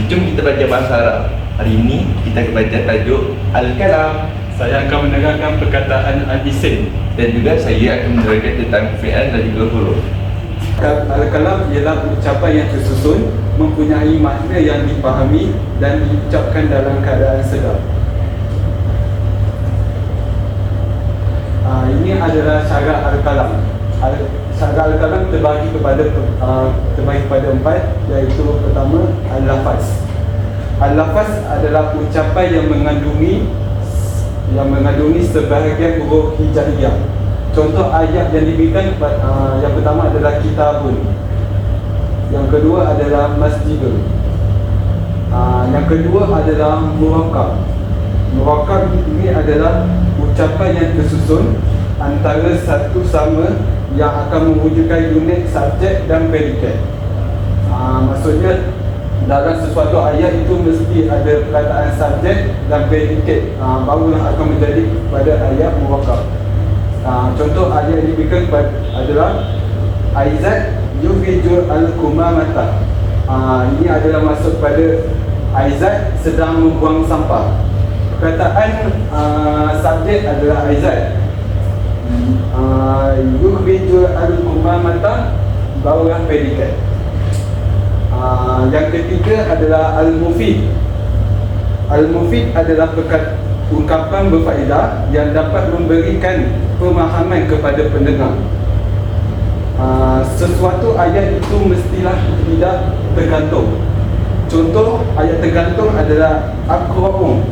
Jom kita belajar bahasa Arab. Hari ini kita akan belajar tajuk Al-Kalam. Saya akan menerangkan perkataan Al-Isim. Dan juga saya akan menerangkan tentang fi'al dan juga huruf. Al-Kalam ialah ucapan yang tersusun, mempunyai makna yang dipahami dan diucapkan dalam keadaan sedar. Ini adalah syarat Al-Kalam. Syarat Al-Kalam terbagi kepada empat, iaitu pertama Al-Lafaz. Al-Lafaz adalah ucapan yang mengandungi sebahagian huruf hijaiyah. Contoh ayat yang diberikan yang pertama adalah kitabun, yang kedua adalah masjidun, yang kedua adalah murakab. Murakab ini adalah ucapan yang tersusun antara satu sama yang akan mewujudkan unit subjek dan predikat. Maksudnya dalam sesuatu ayat itu mesti ada perkataan subjek dan predikat, barulah akan menjadi pada ayat murakab. Contoh ayat yang diberikan adalah Aizat yufijul al-kumamata. Ini adalah maksud pada Aizat sedang membuang sampah. Perkataan subjek adalah Aizat. Yufijul al-kumamata barulah predikat. Yang ketiga adalah Al-Mufid. Al-Mufid adalah ungkapan berfaedah yang dapat memberikan pemahaman kepada pendengar. Sesuatu ayat itu mestilah tidak tergantung. Contoh ayat tergantung adalah Al-Qur'an.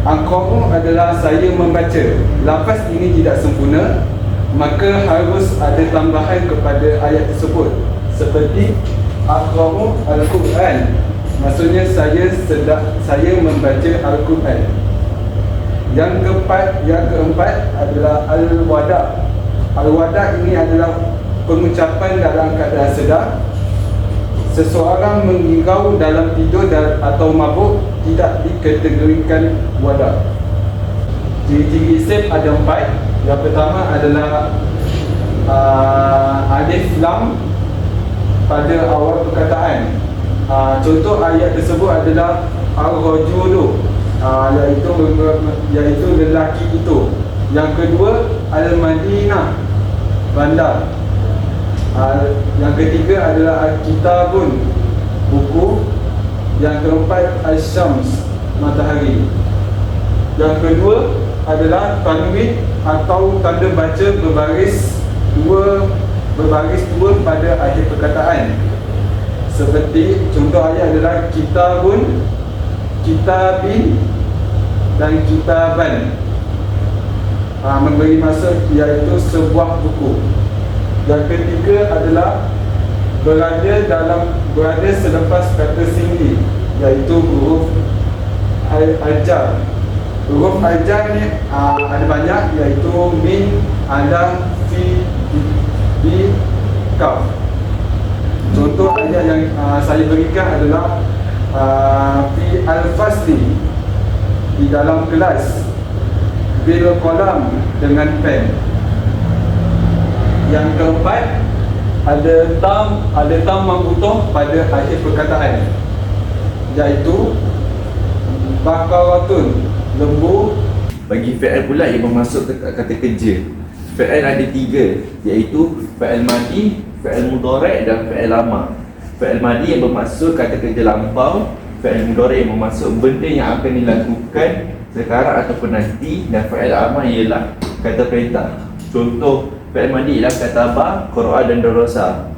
Al-Qur'an adalah saya membaca. Lafaz ini tidak sempurna, maka harus ada tambahan kepada ayat tersebut, seperti Al-Qur'an Al-Quran. Maksudnya saya membaca Al-Quran. Yang keempat adalah Al-Wada'. Al-Wada' ini adalah pengucapan dalam keadaan sedar. Seseorang mengigau dalam tidur atau mabuk tidak dikategorikan wada'. Ciri-ciri isim ada 4. Yang pertama adalah alif lam pada awal perkataan. Contoh ayat tersebut adalah Ar-Rajulu, iaitu lelaki itu. Yang kedua Al-Madinah, bandar. Yang ketiga adalah Al-Kitabun, buku. Yang keempat Al-Syams, matahari. Yang kedua adalah tanwin atau tanda baca berbaris dua pada akhir perkataan. Seperti contoh ayat adalah kitabun, kitabin dan kitaban. Memberi maksud iaitu sebuah buku. Yang ketiga adalah berada selepas kata singgi, iaitu huruf al-jar. Huruf al-jar ni ada banyak, iaitu min, ala, fi, di, kaf. Contoh ayat yang saya berikan adalah fi al-fasli, di dalam kelas, bil qalam, dengan pen. Yang keempat ada tam mambutoh pada akhir perkataan, iaitu baqaratun, lembu. Bagi fi'al pula yang bermaksud kata kerja, fi'al ada 3, iaitu fi'al madi, fi'al mudhari' dan fi'al amar. Fi'al madi yang bermaksud kata kerja lampau, fi'al mudhari' yang bermaksud benda yang akan dilakukan sekarang ataupun nanti, dan fi'al amar ialah kata perintah. Contoh fi'al madi ialah kataba, qara'a dan darasa.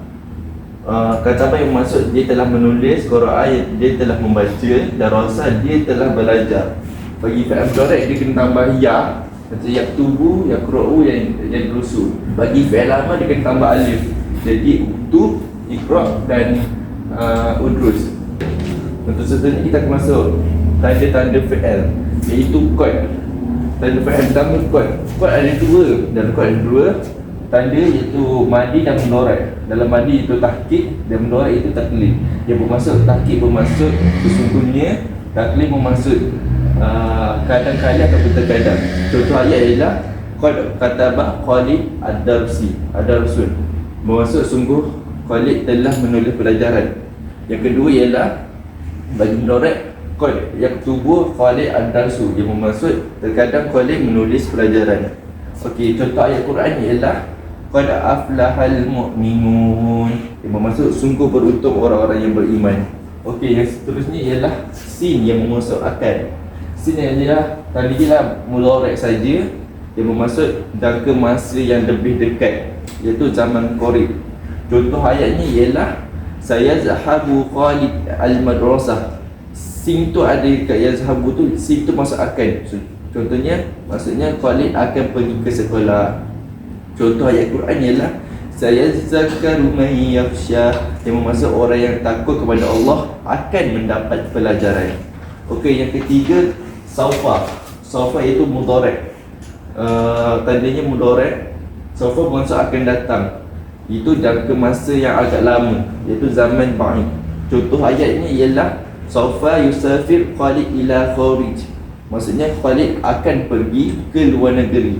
Kataba yang bermaksud dia telah menulis, qara'a dia telah membaca, darasa dia telah belajar. Bagi fi'al mudhari' dia kena tambah ya, macam yaktubu, yaqra'u, yang durusu. Bagi fi'al amar dia kena tambah alif, jadi uktub, iqra' dan udrus. Untuk seterusnya kita akan masuk tanda-tanda fi'al, iaitu qad. Tanda fi'al pertama qad. Qad ada 2. Dalam qad ada 2 tanda, iaitu madi dan mudhari'. Dalam madi itu tahqiq dan mudhari' itu taklid. Yang bermaksud tahqiq bermaksud sesungguhnya, taklid bermaksud kadang-kadang ataupun terkadang. Contoh ayat ialah qad kataba Khalid ad-darsun, bermaksud sungguh Khalid telah menulis pelajaran. Yang kedua ialah Bagi mudorek, yang tubuh Khalid ad-darsu, yang bermaksud terkadang Khalid menulis pelajaran. Okey, contoh ayat Quran ialah qad aflahal mu'minun, yang bermaksud sungguh beruntung orang-orang yang beriman. Okey, yang seterusnya ialah sin yang bermaksud akan. Sin ialah tadilah mudorek saja, yang bermaksud jangka masa yang lebih dekat, iaitu zaman qarib. Contoh ayatnya ialah saya zahabu Khalid al-madrasah. Sin tu ada dekat yazhabu tu, sin tu masuk akan. Contohnya, maksudnya Khalid akan pergi ke sekolah. Contoh ayat Quran ialah saya zakaru man yakhsha, yang bermaksud orang yang takut kepada Allah akan mendapat pelajaran. Okey, yang ketiga saufa. Saufa itu mudorek. Tandanya mudorek. Saufa bermaksud akan datang. Itu jangka masa yang agak lama, iaitu zaman ba'id. Contoh ayatnya ialah saufa yusafir Khalid ila kharij. Maksudnya Khalid akan pergi ke luar negeri.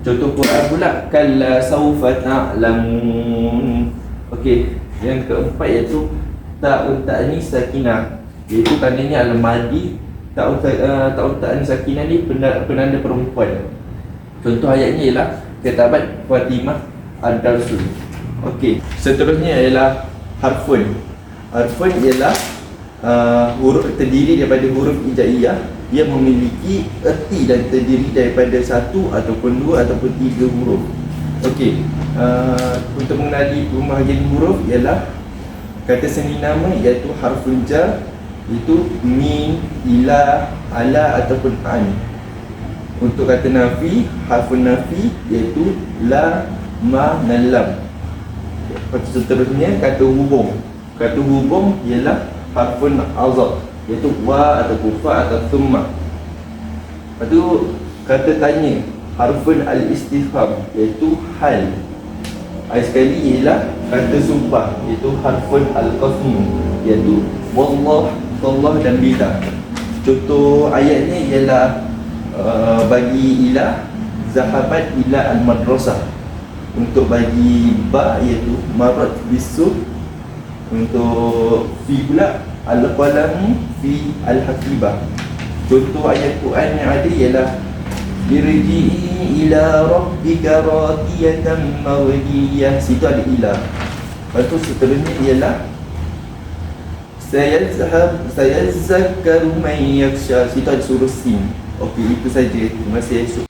Contoh Quran pula kalla saufa ta'lamun. Okey, yang keempat iaitu ta'un ta'nis sakinah, iaitu tandanya al-madi. Ta'un ta'nis sakinah ni penanda perempuan. Contoh ayatnya ialah katabat Fatimah ad-darsu. Okey, seterusnya ialah harfun. Harfun ialah huruf terdiri daripada huruf hijaiyah. Dia memiliki erti dan terdiri daripada satu ataupun dua ataupun tiga huruf. Okey, untuk mengenali pembahagian huruf ialah kata seni nama iaitu harfun jar, itu min, ila, ala ataupun an. Untuk kata nafi, harfun nafi iaitu la, ma dan lam. Seterusnya kata hubung. Kata hubung ialah harfun azab, iaitu wa atau kufa atau thumma. Lepas tu kata tanya, harfun al-istifham, iaitu hal. Sekali ialah kata sumpah, iaitu harfun al-qasm, iaitu wallah, tallah dan bila. Contoh ayatnya ialah bagi ilah zahabat ila al-madrasah. Untuk bagi ba iaitu marat bisu. Untuk fi pula al-qalam fi al-hakibah. Contoh ayat Quran yang ada ialah irji'i ila rabbika radiyatan mardiyah. Situ ada ilah. Lepas tu seterusnya ialah sayazakkaru man yakhsha. Situ ada suruh sin. Okey, itu saja. Terima kasih.